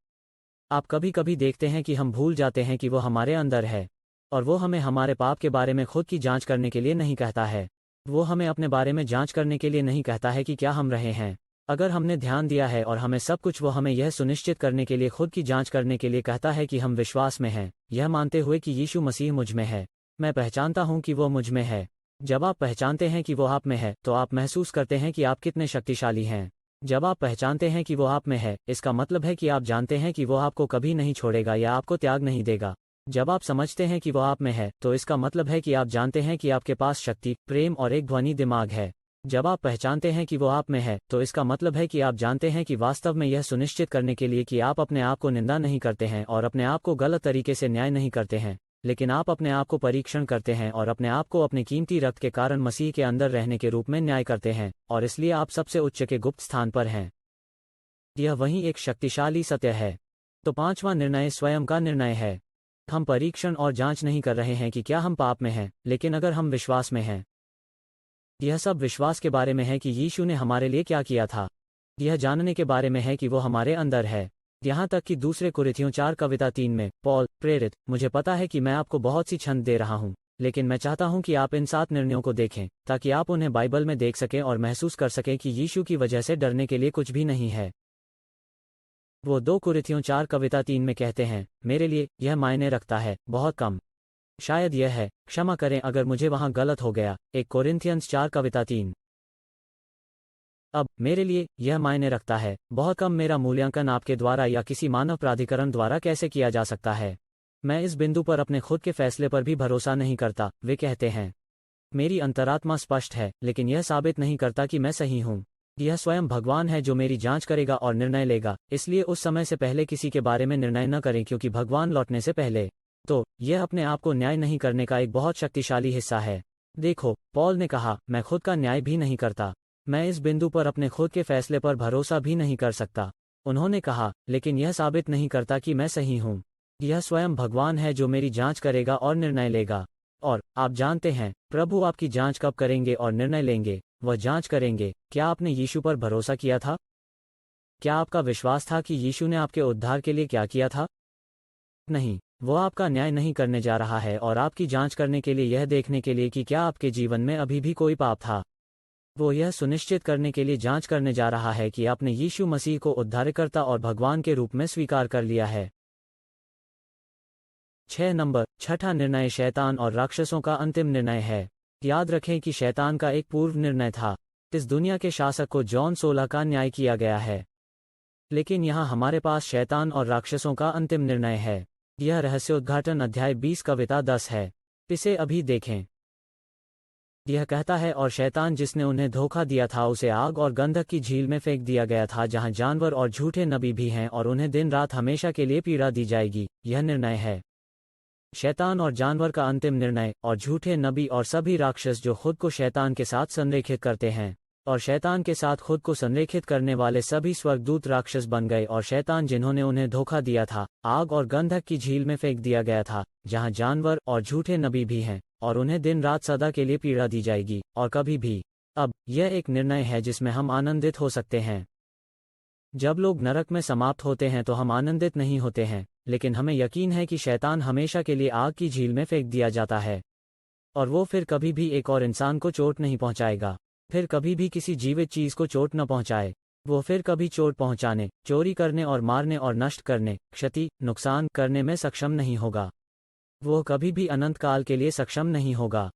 आप कभी कभी देखते हैं कि हम भूल जाते हैं कि वो हमारे अंदर है। और वो हमें हमारे पाप के बारे में खुद की जांच करने के लिए नहीं कहता है। वो हमें अपने बारे में जांच करने के लिए नहीं कहता है कि क्या हम रहे हैं। अगर हमने ध्यान दिया है और हमें सब कुछ, वो हमें यह सुनिश्चित करने के लिए खुद की जांच करने के लिए कहता है कि हम विश्वास में हैं, यह मानते हुए कि यीशु मसीह मुझ में है। मैं पहचानता हूं कि वो मुझ में है। जब आप पहचानते हैं कि वो आप में है, तो आप महसूस करते हैं कि आप कितने शक्तिशाली हैं। जब आप पहचानते हैं कि वो आप में है, इसका मतलब है कि आप जानते हैं कि वो आपको कभी नहीं छोड़ेगा या आपको त्याग नहीं देगा। जब आप समझते हैं कि वो आप में है, तो इसका मतलब है कि आप जानते हैं कि आपके पास शक्ति, प्रेम और एक ध्वनि दिमाग है। जब आप पहचानते हैं कि वो आप में है, तो इसका मतलब है कि आप जानते हैं कि वास्तव में यह सुनिश्चित करने के लिए कि आप अपने आप को निंदा नहीं करते हैं और अपने आप को गलत तरीके से न्याय नहीं करते हैं, लेकिन आप अपने आप को परीक्षण करते हैं और अपने आप को अपने कीमती रक्त के कारण मसीह के अंदर रहने के रूप में न्याय करते हैं, और इसलिए आप सबसे उच्च के गुप्त स्थान पर हैं। यह वही एक शक्तिशाली सत्य है। तो 5वां निर्णय स्वयं का निर्णय है। हम परीक्षण और जांच नहीं कर रहे हैं कि क्या हम पाप में हैं, लेकिन अगर हम विश्वास में हैं, यह सब विश्वास के बारे में है कि यीशु ने हमारे लिए क्या किया था। यह जानने के बारे में है कि वो हमारे अंदर है। यहाँ तक कि दूसरे कुरिन्थियों 4 कविता 3 में पॉल प्रेरित, मुझे पता है कि मैं आपको बहुत सी छंद दे रहा हूँ, लेकिन मैं चाहता हूँ कि आप इन 7 निर्णयों को देखें ताकि आप उन्हें बाइबल में देख सकें और महसूस कर सकें कि यीशु की वजह से डरने के लिए कुछ भी नहीं है। वो 2 कुरिन्थियों 4 कविता 3 में कहते हैं, मेरे लिए यह मायने रखता है, बहुत कम। शायद यह है, क्षमा करें अगर मुझे वहाँ गलत हो गया, 1 कोरिन्थियंस 4 कविता 3। अब मेरे लिए यह मायने रखता है, बहुत कम। मेरा मूल्यांकन आपके द्वारा या किसी मानव प्राधिकरण द्वारा कैसे किया जा सकता है? मैं इस बिंदु पर अपने खुद के फैसले पर भी भरोसा नहीं करता। वे कहते हैं, मेरी अंतरात्मा स्पष्ट है, लेकिन यह साबित नहीं करता कि मैं सही हूँ। यह स्वयं भगवान है जो मेरी जांच करेगा और निर्णय लेगा, इसलिए उस समय से पहले किसी के बारे में निर्णय न करें, क्योंकि भगवान लौटने से पहले। तो यह अपने आप को न्याय नहीं करने का एक बहुत शक्तिशाली हिस्सा है। देखो, पॉल ने कहा, मैं खुद का न्याय भी नहीं करता। मैं इस बिंदु पर अपने खुद के फैसले पर भरोसा भी नहीं कर सकता। उन्होंने कहा, लेकिन यह साबित नहीं करता कि मैं सही हूँ। यह स्वयं भगवान है जो मेरी जांच करेगा और निर्णय लेगा। और आप जानते हैं, प्रभु आपकी जांच कब करेंगे और निर्णय लेंगे? वह जांच करेंगे, क्या आपने यीशु पर भरोसा किया था? क्या आपका विश्वास था कि यीशु ने आपके उद्धार के लिए क्या किया था? नहीं, वो आपका न्याय नहीं करने जा रहा है और आपकी जांच करने के लिए यह देखने के लिए कि क्या आपके जीवन में अभी भी कोई पाप था। वो यह सुनिश्चित करने के लिए जांच करने जा रहा है कि आपने यीशु मसीह को उद्धारकर्ता और भगवान के रूप में स्वीकार कर लिया है। 6 नंबर, छठा निर्णय शैतान और राक्षसों का अंतिम निर्णय है। याद रखें कि शैतान का एक पूर्व निर्णय था। इस दुनिया के शासक को जॉन 16 का न्याय किया गया है, लेकिन यहाँ हमारे पास शैतान और राक्षसों का अंतिम निर्णय है। यह रहस्योद्घाटन अध्याय 20 कविता 10 है। इसे अभी देखें। यह कहता है, और शैतान जिसने उन्हें धोखा दिया था उसे आग और गंधक की झील में फेंक दिया गया था, जहाँ जानवर और झूठे नबी भी हैं, और उन्हें दिन रात हमेशा के लिए पीड़ा दी जाएगी। यह निर्णय है शैतान और जानवर का अंतिम निर्णय, और झूठे नबी और सभी राक्षस जो खुद को शैतान के साथ संरेखित करते हैं, और शैतान के साथ खुद को संरेखित करने वाले सभी स्वर्गदूत राक्षस बन गए, और शैतान जिन्होंने उन्हें धोखा दिया था, आग और गंधक की झील में फेंक दिया गया था, जहाँ जानवर और झूठे नबी भी हैं, और उन्हें दिन रात सदा के लिए पीड़ा दी जाएगी, और कभी भी। अब यह एक निर्णय है जिसमें हम आनंदित हो सकते हैं। जब लोग नरक में समाप्त होते हैं तो हम आनंदित नहीं होते हैं, लेकिन हमें यकीन है कि शैतान हमेशा के लिए आग की झील में फेंक दिया जाता है, और वो फिर कभी भी एक और इंसान को चोट नहीं पहुंचाएगा, फिर कभी भी किसी जीवित चीज को चोट न पहुंचाए। वो फिर कभी चोट पहुंचाने, चोरी करने और मारने और नष्ट करने, क्षति, नुकसान करने में सक्षम नहीं होगा। वो कभी भी अनंत काल के लिए सक्षम नहीं होगा।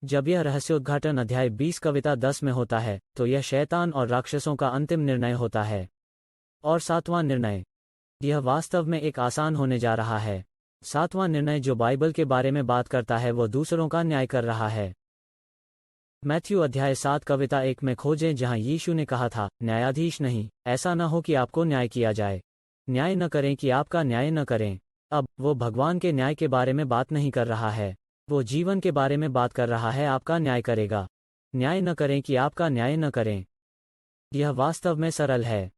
जब यह रहस्योद्घाटन अध्याय 20 कविता 10 में होता है, तो यह शैतान और राक्षसों का अंतिम निर्णय होता है। और 7वां निर्णय, यह वास्तव में एक आसान होने जा रहा है। 7वां निर्णय जो बाइबल के बारे में बात करता है वो दूसरों का न्याय कर रहा है। मैथ्यू अध्याय 7 कविता 1 में खोजें, जहां यीशु ने कहा था, न्यायाधीश नहीं, ऐसा न हो कि आपको न्याय किया जाए। न्याय न करें कि आपका न्याय न करें। अब वो भगवान के न्याय के बारे में बात नहीं कर रहा है, वो जीवन के बारे में बात कर रहा है। आपका न्याय करेगा। न्याय न करें कि आपका न्याय न करें। यह वास्तव में सरल है।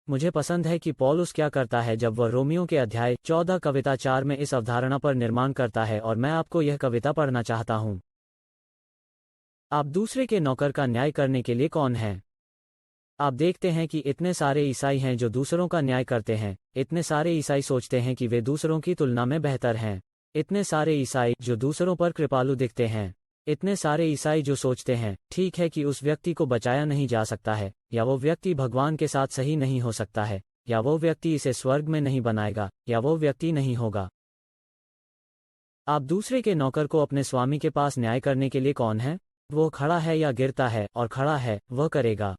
मुझे पसंद है कि पौलुस क्या करता है जब वह रोमियो के अध्याय 14 कविता 4 में इस अवधारणा पर निर्माण करता है, और मैं आपको यह कविता पढ़ना चाहता हूँ। आप दूसरे के नौकर का न्याय करने के लिए कौन हैं? आप देखते हैं कि इतने सारे ईसाई हैं जो दूसरों का न्याय करते हैं। इतने सारे ईसाई सोचते हैं कि वे दूसरों की तुलना में बेहतर हैं। इतने सारे ईसाई जो दूसरों पर कृपालु दिखते हैं। इतने सारे ईसाई जो सोचते हैं, ठीक है कि उस व्यक्ति को बचाया नहीं जा सकता है, या वो व्यक्ति भगवान के साथ सही नहीं हो सकता है, या वो व्यक्ति इसे स्वर्ग में नहीं बनाएगा, या वो व्यक्ति नहीं होगा। आप दूसरे के नौकर को अपने स्वामी के पास न्याय करने के लिए कौन है? वो खड़ा है या गिरता है और खड़ा है, वह करेगा।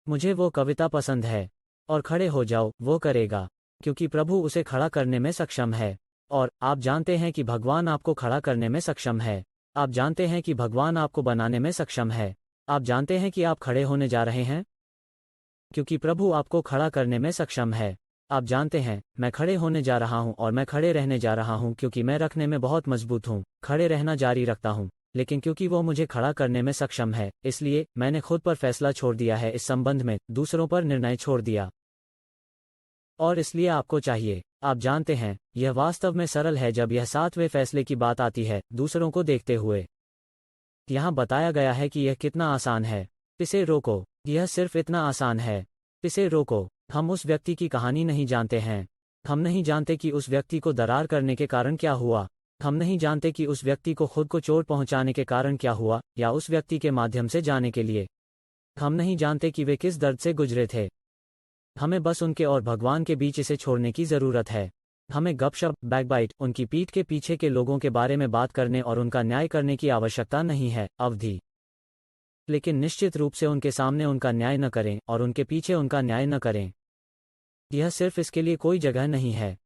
मुझे वो कविता पसंद है। और खड़े हो जाओ, वो करेगा, क्योंकि प्रभु उसे खड़ा करने में सक्षम है। और आप जानते हैं कि भगवान आपको खड़ा करने में सक्षम है। आप जानते हैं कि भगवान आपको बनाने में सक्षम है। आप जानते हैं कि आप खड़े होने जा रहे हैं, क्योंकि प्रभु आपको खड़ा करने में सक्षम है। आप जानते हैं, मैं खड़े होने जा रहा हूं और मैं खड़े रहने जा रहा हूं, क्योंकि मैं रखने में बहुत मजबूत हूं। खड़े रहना जारी रखता हूं, लेकिन क्योंकि वो मुझे खड़ा करने में सक्षम है, इसलिए मैंने खुद पर फैसला छोड़ दिया है। इस संबंध में दूसरों पर निर्णय छोड़ दिया। और इसलिए आपको चाहिए, आप जानते हैं, यह वास्तव में सरल है जब यह 7वें फैसले की बात आती है, दूसरों को देखते हुए। यहाँ बताया गया है कि यह कितना आसान है। इसे रोको। यह सिर्फ इतना आसान है। इसे रोको। हम उस व्यक्ति की कहानी नहीं जानते हैं। हम नहीं जानते कि उस व्यक्ति को दरार करने के कारण क्या हुआ। हम नहीं जानते कि उस व्यक्ति को खुद को चोट पहुंचाने के कारण क्या हुआ, या उस व्यक्ति के माध्यम से जाने के लिए। हम नहीं जानते कि वे किस दर्द से गुजरे थे। हमें बस उनके और भगवान के बीच इसे छोड़ने की ज़रूरत है। हमें गपशप, बैकबाइट, उनकी पीठ के पीछे के लोगों के बारे में बात करने और उनका न्याय करने की आवश्यकता नहीं है। अवधि। लेकिन निश्चित रूप से उनके सामने उनका न्याय न करें और उनके पीछे उनका न्याय न करें। यह सिर्फ इसके लिए कोई जगह नहीं है।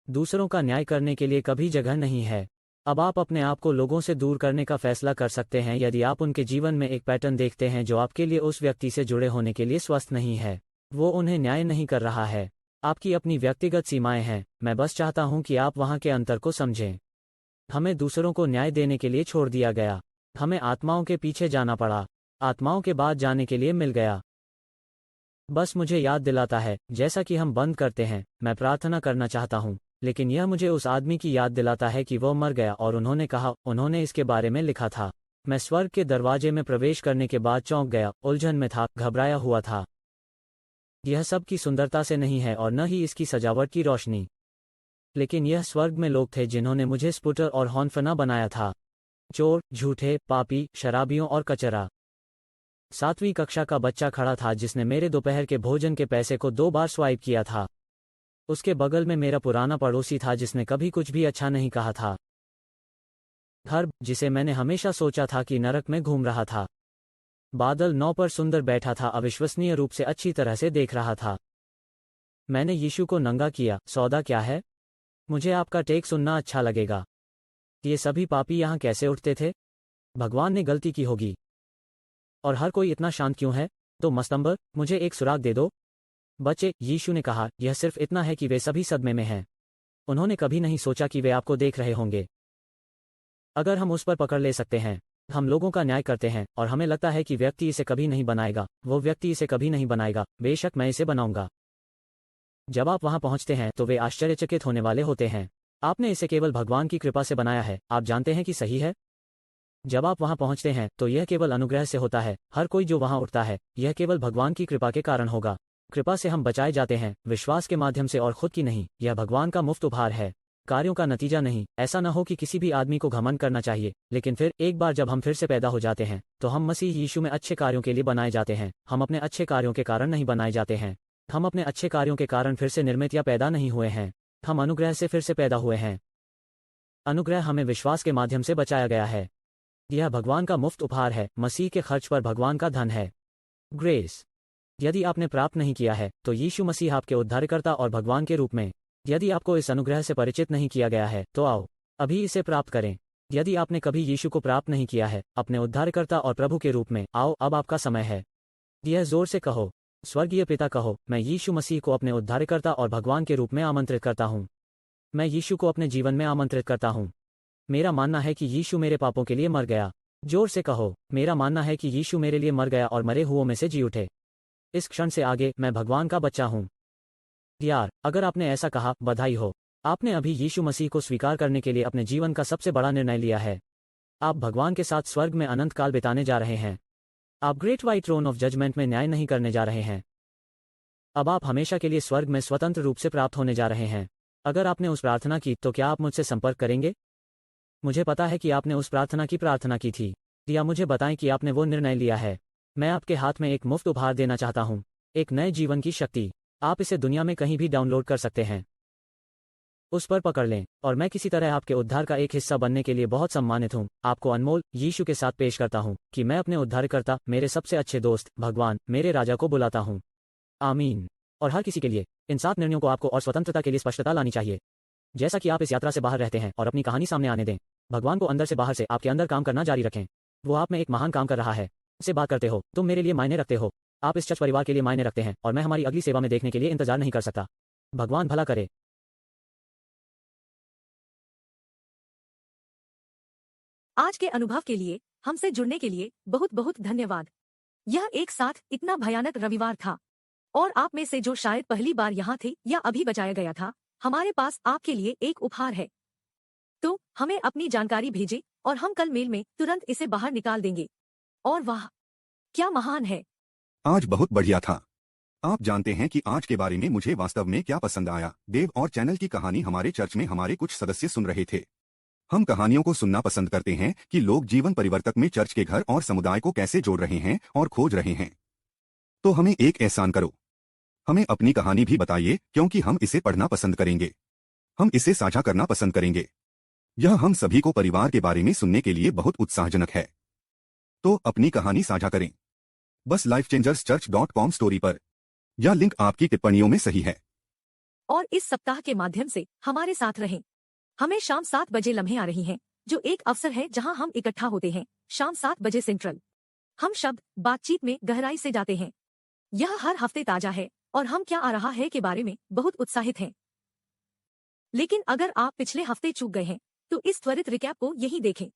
दूसरों का न्याय करने के लिए कभी जगह नहीं है। अब आप अपने आप को लोगों से दूर करने का फैसला कर सकते हैं यदि आप उनके जीवन में एक पैटर्न देखते हैं जो आपके लिए उस व्यक्ति से जुड़े होने के लिए स्वस्थ नहीं है। वो उन्हें न्याय नहीं कर रहा है। आपकी अपनी व्यक्तिगत सीमाएं हैं। मैं बस चाहता हूं कि आप वहां के अंतर को समझें। हमें दूसरों को न्याय देने के लिए छोड़ दिया गया। हमें आत्माओं के पीछे जाना पड़ा। आत्माओं के बाद जाने के लिए मिल गया। बस मुझे याद दिलाता है, जैसा कि हम बंद करते हैं, मैं प्रार्थना करना चाहता हूं, लेकिन यह मुझे उस आदमी की याद दिलाता है कि वह मर गया और उन्होंने कहा, उन्होंने इसके बारे में लिखा था। मैं स्वर्ग के दरवाजे में प्रवेश करने के बाद चौंक गया, उलझन में था, घबराया हुआ था। यह सब की सुंदरता से नहीं है और न ही इसकी सजावट की रोशनी। लेकिन यह स्वर्ग में लोग थे जिन्होंने मुझे स्पुटर और हॉर्नफना बनाया था। चोर, झूठे, पापी, शराबियों और कचरा। 7वीं कक्षा का बच्चा खड़ा था जिसने मेरे दोपहर के भोजन के पैसे को 2 बार स्वाइप किया था। उसके बगल में मेरा पुराना पड़ोसी था जिसने कभी कुछ भी अच्छा नहीं कहा था। हर्ब, जिसे मैंने हमेशा सोचा था कि नरक में घूम रहा था। बादल 9 पर सुंदर बैठा था, अविश्वसनीय रूप से अच्छी तरह से देख रहा था। मैंने यीशु को नंगा किया, सौदा क्या है? मुझे आपका टेक सुनना अच्छा लगेगा। ये सभी पापी यहाँ कैसे उठते थे? भगवान ने गलती की होगी। और हर कोई इतना शांत क्यों है? तो मस्तंबर, मुझे एक सुराग दे दो। बच्चे, यीशु ने कहा, यह सिर्फ इतना है कि वे सभी सदमे में हैं। उन्होंने कभी नहीं सोचा कि वे आपको देख रहे होंगे। अगर हम उस पर पकड़ ले सकते हैं, हम लोगों का न्याय करते हैं और हमें लगता है कि व्यक्ति इसे कभी नहीं बनाएगा, वो व्यक्ति इसे कभी नहीं बनाएगा, बेशक मैं इसे बनाऊंगा। जब आप वहां पहुंचते हैं तो वे आश्चर्यचकित होने वाले होते हैं। आपने इसे केवल भगवान की कृपा से बनाया है, आप जानते हैं कि सही है? जब आप वहां पहुंचते हैं तो यह केवल अनुग्रह से होता है। हर कोई जो वहां उठता है, यह केवल भगवान की कृपा के कारण होगा। कृपा से हम बचाए जाते हैं, विश्वास के माध्यम से और खुद की नहीं। यह भगवान का मुफ्त उपहार है, कार्यों का नतीजा नहीं। ऐसा न हो कि किसी भी आदमी को घमंड करना चाहिए, लेकिन फिर एक बार जब हम फिर से पैदा हो जाते हैं तो हम मसीह यीशु में अच्छे कार्यों के लिए बनाए जाते हैं। हम अपने अच्छे कार्यों के कारण नहीं बनाए जाते हैं। हम अपने अच्छे कार्यों के कारण फिर से निर्मित या पैदा नहीं हुए हैं। हम अनुग्रह से फिर से पैदा हुए हैं। अनुग्रह हमें विश्वास के माध्यम से बचाया गया है। यह भगवान का मुफ्त उपहार है, मसीह के खर्च पर भगवान का धन है। ग्रेस। यदि आपने प्राप्त नहीं किया है तो यीशु मसीह आपके उद्धारकर्ता और भगवान के रूप में। यदि आपको इस अनुग्रह से परिचित नहीं किया गया है तो आओ अभी इसे प्राप्त करें। यदि आपने कभी यीशु को प्राप्त नहीं किया है अपने उद्धारकर्ता और प्रभु के रूप में, आओ अब आपका समय है। यह जोर से कहो, स्वर्गीय पिता कहो, मैं यीशु मसीह को अपने उद्धारकर्ता और भगवान के रूप में आमंत्रित करता हूँ। मैं यीशु को अपने जीवन में आमंत्रित करता हूँ। मेरा मानना है कि यीशु मेरे पापों के लिए मर गया। जोर से कहो, मेरा मानना है कि यीशु मेरे लिए मर गया और मरे हुओं में से जी उठे। इस क्षण से आगे मैं भगवान का बच्चा हूँ। यार, अगर आपने ऐसा कहा, बधाई हो। आपने अभी यीशु मसीह को स्वीकार करने के लिए अपने जीवन का सबसे बड़ा निर्णय लिया है। आप भगवान के साथ स्वर्ग में अनंत काल बिताने जा रहे हैं। आप great white throne of judgement में न्याय नहीं करने जा रहे हैं। अब आप हमेशा के लिए स्वर्ग में स्वतंत्र रूप से प्राप्त होने जा रहे हैं। अगर आपने उस प्रार्थना की तो क्या आप मुझसे संपर्क करेंगे? मुझे पता है कि आपने उस प्रार्थना की थी, या मुझे बताएं कि आपने वो निर्णय लिया है। मैं आपके हाथ में एक मुफ्त उपहार देना चाहता हूं, एक नए जीवन की शक्ति। आप इसे दुनिया में कहीं भी डाउनलोड कर सकते हैं। उस पर पकड़ लें, और मैं किसी तरह आपके उद्धार का एक हिस्सा बनने के लिए बहुत सम्मानित हूं। आपको अनमोल यीशु के साथ पेश करता हूं कि मैं अपने उद्धारकर्ता, मेरे सबसे अच्छे दोस्त, भगवान, मेरे राजा को बुलाता हूं। आमीन। और हर किसी के लिए इन 7 निर्णयों को आपको और स्वतंत्रता के लिए स्पष्टता लानी चाहिए। जैसा कि आप इस यात्रा से बाहर रहते हैं और अपनी कहानी सामने आने दें, भगवान को अंदर से बाहर से आपके अंदर काम करना जारी रखें। वो आप में एक महान काम कर रहा है। उससे बात करते हो, तुम मेरे लिए मायने रखते हो। आप इस चर्च परिवार के लिए मायने रखते हैं और मैं हमारी अगली सेवा में देखने के लिए इंतजार नहीं कर सकता। भगवान भला करे। आज के अनुभव के लिए हमसे जुड़ने के लिए बहुत बहुत धन्यवाद। यह एक साथ इतना भयानक रविवार था, और आप में से जो शायद पहली बार यहाँ थे या अभी बचाया गया था, हमारे पास आपके लिए एक उपहार है। तो हमें अपनी जानकारी भेजें और हम कल मेल में तुरंत इसे बाहर निकाल देंगे। और वाह, क्या महान है। आज बहुत बढ़िया था। आप जानते हैं कि आज के बारे में मुझे वास्तव में क्या पसंद आया? देव और चैनल की कहानी हमारे चर्च में हमारे कुछ सदस्य सुन रहे थे। हम कहानियों को सुनना पसंद करते हैं कि लोग जीवन परिवर्तक में चर्च के घर और समुदाय को कैसे जोड़ रहे हैं और खोज रहे हैं। तो हमें एक एहसान करो, हमें अपनी कहानी भी बताइए, क्योंकि हम इसे पढ़ना पसंद करेंगे, हम इसे साझा करना पसंद करेंगे। यह हम सभी को परिवार के बारे में सुनने के लिए बहुत उत्साहजनक है। तो अपनी कहानी साझा करें, बस lifechangerschurch.com स्टोरी पर, यह लिंक आपकी टिप्पणियों में सही है। और इस सप्ताह के माध्यम से हमारे साथ रहें। हमें शाम 7 बजे लम्हे आ रही हैं, जो एक अवसर है जहां हम इकट्ठा होते हैं, शाम 7 बजे सेंट्रल। हम शब्द बातचीत में गहराई से जाते हैं। यह हर हफ्ते ताजा है और हम क्या आ रहा है के बारे में बहुत उत्साहित हैं। लेकिन अगर आप पिछले हफ्ते चूक गए हैं तो इस त्वरित रिकैप को यहीं देखें।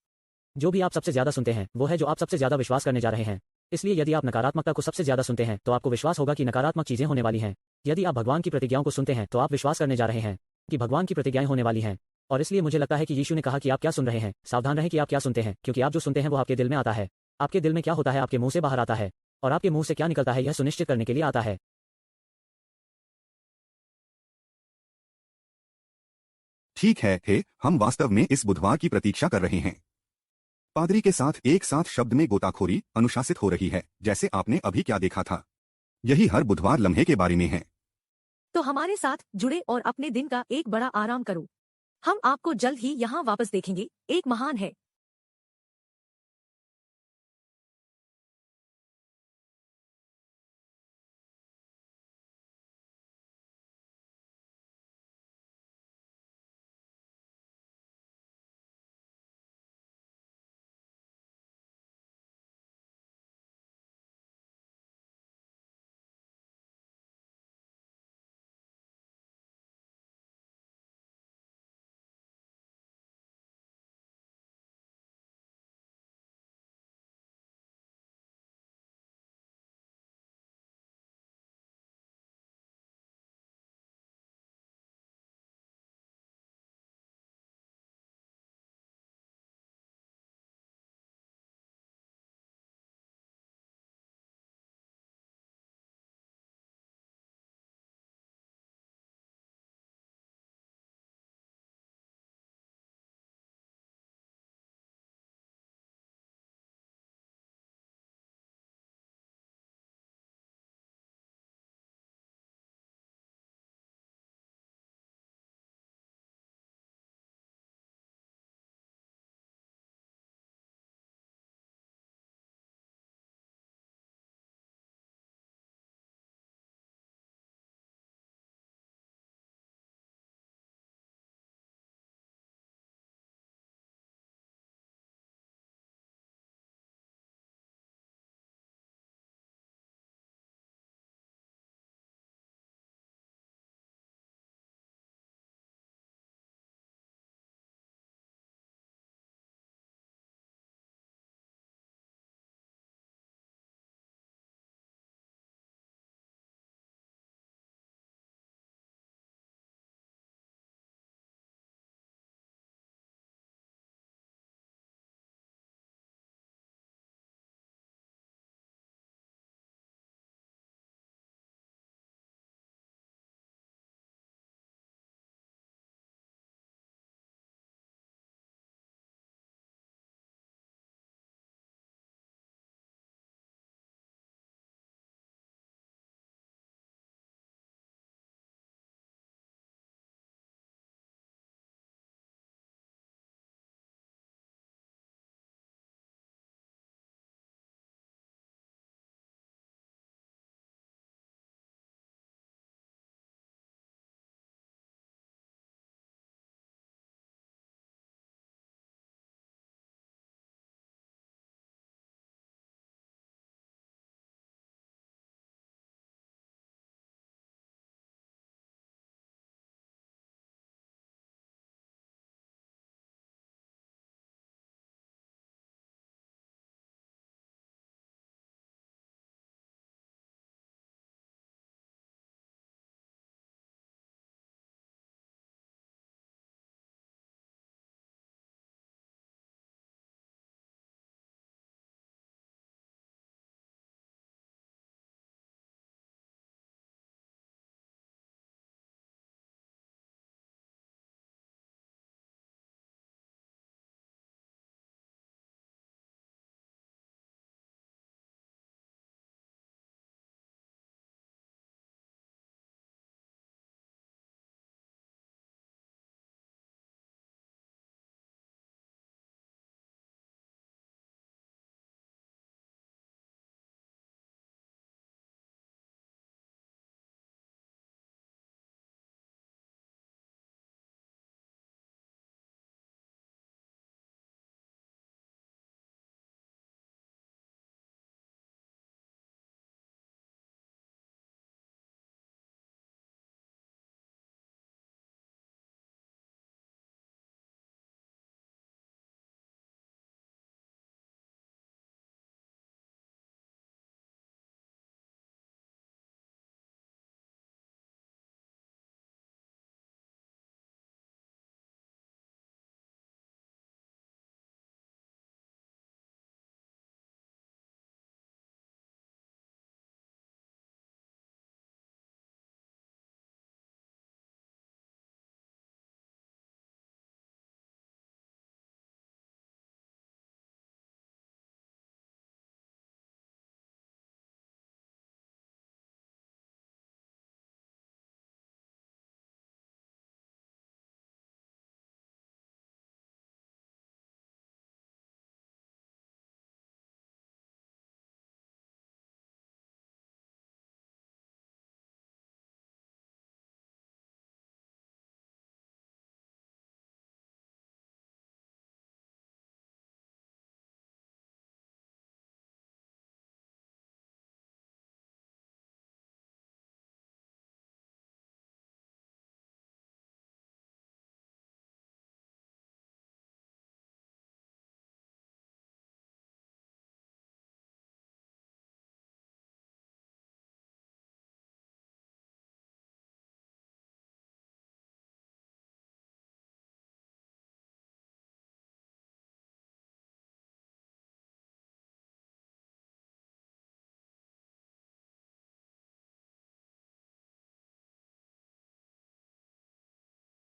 जो भी आप सबसे ज्यादा सुनते हैं वो है जो आप सबसे ज्यादा विश्वास करने जा रहे हैं। इसलिए यदि आप नकारात्मकता को सबसे ज्यादा सुनते हैं तो आपको विश्वास होगा कि नकारात्मक चीजें होने वाली हैं। यदि आप भगवान की प्रतिज्ञाओं को सुनते हैं तो आप विश्वास करने जा रहे हैं कि भगवान की प्रतिज्ञाएं होने वाली हैं। और इसलिए मुझे लगता है कि यीशु ने कहा कि आप क्या सुन रहे हैं, सावधान रहें कि आप क्या सुनते हैं, क्योंकि आप जो सुनते हैं वो आपके दिल में आता है। आपके दिल में क्या होता है आपके मुंह से बाहर आता है, और आपके मुंह से क्या निकलता है यह सुनिश्चित करने के लिए आता है। ठीक है, हम वास्तव में इस बुधवार की प्रतीक्षा कर रहे हैं। पादरी के साथ एक साथ शब्द में गोताखोरी अनुशासित हो रही है, जैसे आपने अभी क्या देखा था। यही हर बुधवार लम्हे के बारे में है। तो हमारे साथ जुड़े और अपने दिन का एक बड़ा आराम करो। हम आपको जल्द ही यहाँ वापस देखेंगे। एक महान है।